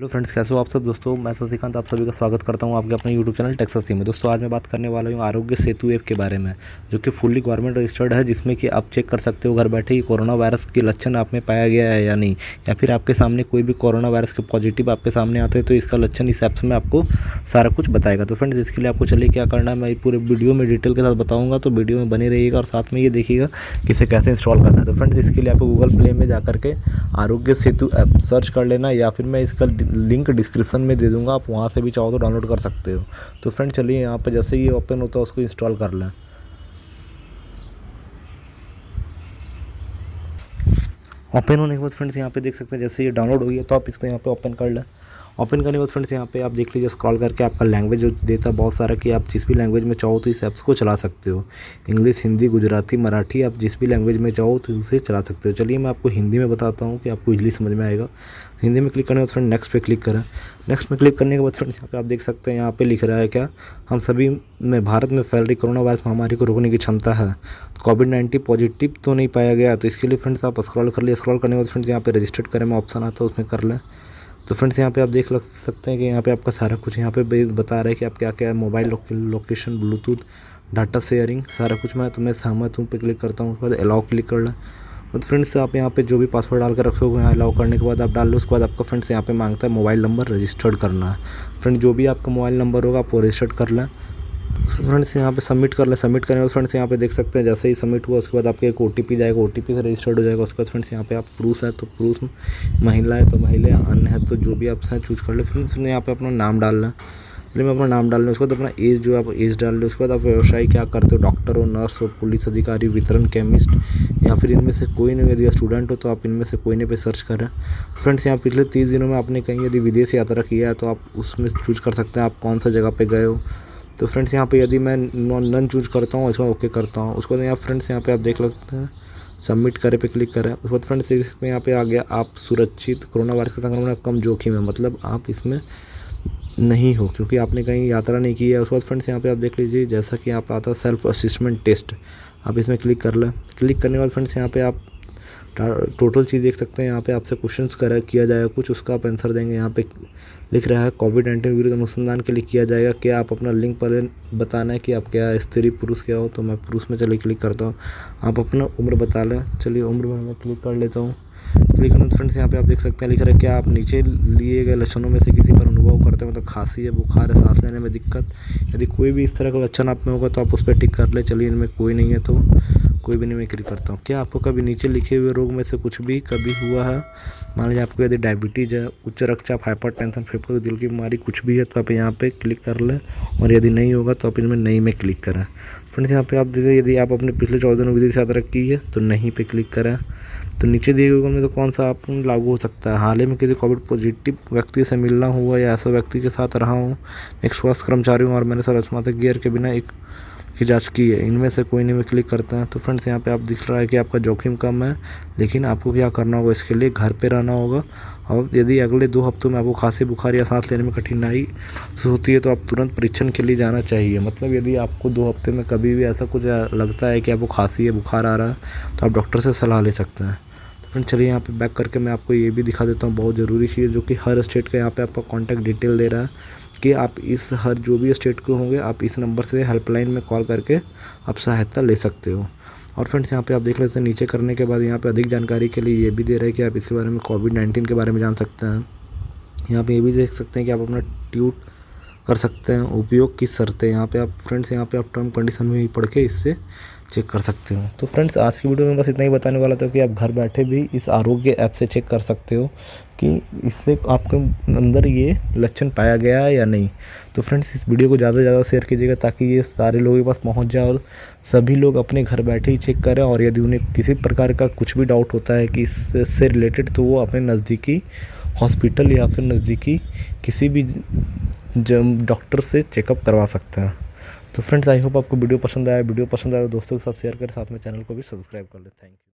Hello friends, कैसे हो आप सब दोस्तों। मैं शशि आप सभी का स्वागत करता हूं आपके अपने यूट्यूब चैनल टेक शसी में। दोस्तों आज मैं बात करने वाला हूं आरोग्य सेतु ऐप के बारे में, जो कि फुल्ली गवर्नमेंट रजिस्टर्ड है, जिसमें कि आप चेक कर सकते हो घर बैठे ही कोरोना वायरस के लक्षण आप में पाया गया है या नहीं, या फिर आपके सामने कोई भी कोरोना वायरस के पॉजिटिव आपके सामने आते हैं तो इसका लक्षण इस ऐप में आपको सारा कुछ बताएगा। तो फ्रेंड्स इसके लिए आपको चलिए क्या करना है, मैं पूरे वीडियो में डिटेल के साथ बताऊँगा, तो वीडियो में बने रहिएगा और साथ में ये देखिएगा कि इसे कैसे इंस्टॉल करना है। तो फ्रेंड्स इसके लिए आपको गूगल प्ले में जा करके आरोग्य सेतु ऐप सर्च कर लेना, या फिर मैं इसका लिंक डिस्क्रिप्शन में दे दूंगा, आप वहां से भी चाहो तो डाउनलोड कर सकते हो। तो फ्रेंड चलिए यहाँ पे जैसे ही ओपन होता है उसको इंस्टॉल कर लें। ओपन होने के बाद फ्रेंड्स यहाँ पे देख सकते हैं जैसे ये डाउनलोड हो गया, तो आप इसको यहाँ पे ओपन कर लें। ओपन करने के बाद फ्रेंड्स यहाँ पे आप देख लीजिए स्क्रॉल करके आपका लैंग्वेज जो देता है बहुत सारा, कि आप जिस भी लैंग्वेज में चाहो तो इस ऐप्स को चला सकते हो। इंग्लिश, हिंदी, गुजराती, मराठी, आप जिस भी लैंग्वेज में चाहो तो उसे चला सकते हो। चलिए मैं आपको हिंदी में बताता हूँ कि आपको इजीली समझ में आएगा। हिंदी में क्लिक करने के बाद फ्रेंड नेक्स्ट पे क्लिक करें। नेक्स्ट में क्लिक करने के बाद फ्रेंड्स यहाँ पे आप देख सकते हैं, यहाँ पे लिख रहा है क्या, हम सभी में भारत में फैल रही कोरोना वायरस महामारी को रोकने की क्षमता है, कोविड-19 पॉजिटिव तो नहीं पाया गया। तो इसके लिए फ्रेंड्स आप स्क्रॉल कर लिए। स्क्रॉल करने के बाद फ्रेंड्स यहाँ पे रजिस्टर्ड करें में ऑप्शन आता है, उसमें कर लें। तो फ्रेंड्स यहाँ पे आप देख सकते हैं कि यहाँ पे आपका सारा कुछ यहाँ पे बता रहा है कि आप क्या क्या mobile location, Bluetooth, data sharing, सारा कुछ मैं सहमत हूँ पे क्लिक करता हूँ। उसके बाद अलाउ क्लिक कर लें। तो फ्रेंड्स आप यहाँ पे जो भी पासवर्ड डाल कर रखे हो यहाँ अलाउ करने के बाद आप डाल लो। उसके बाद आपका फ्रेंड्स यहाँ पे मांगता है मोबाइल नंबर रजिस्टर्ड करना है। फ्रेंड जो भी आपका मोबाइल नंबर होगा आप वो रजिस्टर्ड कर लें। फ्रेंड्स यहाँ पे सबमिट कर लें। सबमिट करने के बाद फ्रेंड्स यहाँ पे देख सकते हैं जैसे ही सबमिट हुआ उसके बाद आपके एक OTP जाएगा, OTP से रजिस्टर्ड हो जाएगा। उसके बाद फ्रेंड्स यहाँ पे आप पुरुष है तो पुरुष, महिला है तो महिला, अन्य है तो जो भी आप चूज कर ले। फ्रेंड्स यहाँ पे अपना नाम डालना है। चलिए मैं अपना नाम डाल लूँ। उसके बाद अपना एज जो आप एज डाल लो। उसके बाद आप व्यवसाय क्या करते हो, डॉक्टर हो, नर्स हो, पुलिस अधिकारी, वितरण, केमिस्ट, या फिर इनमें से कोई नहीं। यदि स्टूडेंट हो तो आप इनमें से कोई नहीं पे सर्च करें। फ्रेंड्स यहाँ पिछले 30 दिनों में आपने कहीं यदि विदेश यात्रा किया है तो आप उसमें चूज कर सकते हैं आप कौन सा जगह पे गए हो। तो फ्रेंड्स यहाँ पे यदि मैं नन चूज करता हूँ, इसमें ओके करता हूँ। उसके बाद यहाँ फ्रेंड्स यहाँ पे आप देख सकते हैं सबमिट करे पे क्लिक करें। उसके बाद फ्रेंड्स इसमें यहाँ पे आ गया आप सुरक्षित, कोरोना वायरस का संक्रमण कम जोखिम है, मतलब आप इसमें नहीं हो क्योंकि आपने कहीं यात्रा नहीं की है। उसके बाद फ्रेंड्स यहाँ पे आप देख लीजिए जैसा कि यहाँ पे आता है सेल्फ असेसमेंट टेस्ट, आप इसमें क्लिक कर लें। क्लिक करने के बाद फ्रेंड्स यहाँ पे आप टोटल चीज़ देख सकते हैं। यहाँ पे आपसे क्वेश्चंस किया जाएगा कुछ, उसका आप आंसर देंगे। यहाँ पे लिख रहा है कोविड-19 विरुद्ध अनुसंधान के लिए किया जाएगा क्या, आप अपना लिंक पर बताना है कि आप क्या स्त्री पुरुष क्या हो। तो मैं पुरुष में चलिए क्लिक करता हूँ। आप अपना उम्र बता लें। चलिए उम्र में मैं क्लिक कर लेता हूँ। क्लिक करने फ्रेंड्स यहाँ पे आप देख सकते हैं लिख रहा है क्या आप नीचे लिए गए लक्षणों में से किसी पर अनुभव करते हैं, मतलब खांसी है, बुखार है, सांस लेने में दिक्कत। यदि कोई भी इस तरह का लक्षण आप में होगा तो आप उस पर टिक कर ले। चलिए इनमें कोई नहीं है तो कोई भी नहीं, मैं क्लिक करता हूँ। क्या आपको कभी नीचे लिखे हुए रोग में से कुछ भी कभी हुआ है, मान लीजिए आपको यदि डायबिटीज़ है, उच्च रक्तचाप, हाइपरटेंशन, फेफड़ों की दिल की बीमारी कुछ भी है तो आप यहाँ पे क्लिक कर लें, और यदि नहीं होगा तो आप इनमें नहीं में क्लिक करें। फ्रेंड्स यहाँ पे आप देखिए यदि आप अपने पिछले 14 दिनों विदेश यात्रा की है तो नहीं पे क्लिक करें। तो नीचे दिए गए में तो कौन सा आप लागू हो सकता है, हाल ही में किसी कोविड पॉजिटिव व्यक्ति से मिलना हुआ या ऐसा व्यक्ति के साथ रहा हूँ, एक स्वास्थ्य कर्मचारी हूँ और मैंने सर्वसम्मत गियर के बिना एक की जांच की है, इनमें से कोई नहीं में क्लिक करते हैं। तो फ्रेंड्स यहाँ पे आप दिख रहा है कि आपका जोखिम कम है, लेकिन आपको क्या करना होगा, इसके लिए घर पे रहना होगा। और यदि अगले 2 हफ्तों में आपको खांसी, बुखार या सांस लेने में कठिनाई होती है तो आप तुरंत परीक्षण के लिए जाना चाहिए। मतलब यदि आपको 2 हफ्ते में कभी भी ऐसा कुछ लगता है कि आपको खांसी है, बुखार आ रहा है तो आप डॉक्टर से सलाह ले सकते हैं। फ्रेंड चलिए यहाँ पे बैक करके मैं आपको ये भी दिखा देता हूँ बहुत ज़रूरी चीज़, जो कि हर स्टेट का यहाँ पे आपका कॉन्टैक्ट डिटेल दे रहा है कि आप इस हर जो भी स्टेट के होंगे आप इस नंबर से हेल्पलाइन में कॉल करके आप सहायता ले सकते हो। और फ्रेंड्स यहाँ पे आप देख लेते हैं नीचे करने के बाद यहाँ पे अधिक जानकारी के लिए ये भी दे रहा है कि आप इसके बारे में कोविड-19 के बारे में जान सकते हैं। यहाँ पे ये भी देख सकते हैं कि आप अपना ट्वीट कर सकते हैं, उपयोग की शर्तें यहाँ पे आप फ्रेंड्स यहाँ पे आप टर्म कंडीशन में भी पढ़ के इससे चेक कर सकते हो। तो फ्रेंड्स आज की वीडियो में बस इतना ही बताने वाला था कि आप घर बैठे भी इस आरोग्य ऐप से चेक कर सकते हो कि इससे आपके अंदर ये लक्षण पाया गया है या नहीं। तो फ्रेंड्स इस वीडियो को ज़्यादा से ज़्यादा शेयर कीजिएगा ताकि ये सारे लोगों के पास पहुंच जाए और सभी लोग अपने घर बैठे ही चेक करें। और यदि उन्हें किसी प्रकार का कुछ भी डाउट होता है कि इससे रिलेटेड तो वो अपने नज़दीकी हॉस्पिटल या फिर नज़दीकी किसी भी डॉक्टर से चेकअप करवा सकते हैं। तो फ्रेंड्स आई होप आपको वीडियो पसंद आया। वीडियो पसंद आया तो दोस्तों के साथ शेयर करें, साथ में चैनल को भी सब्सक्राइब कर लें। Thank you.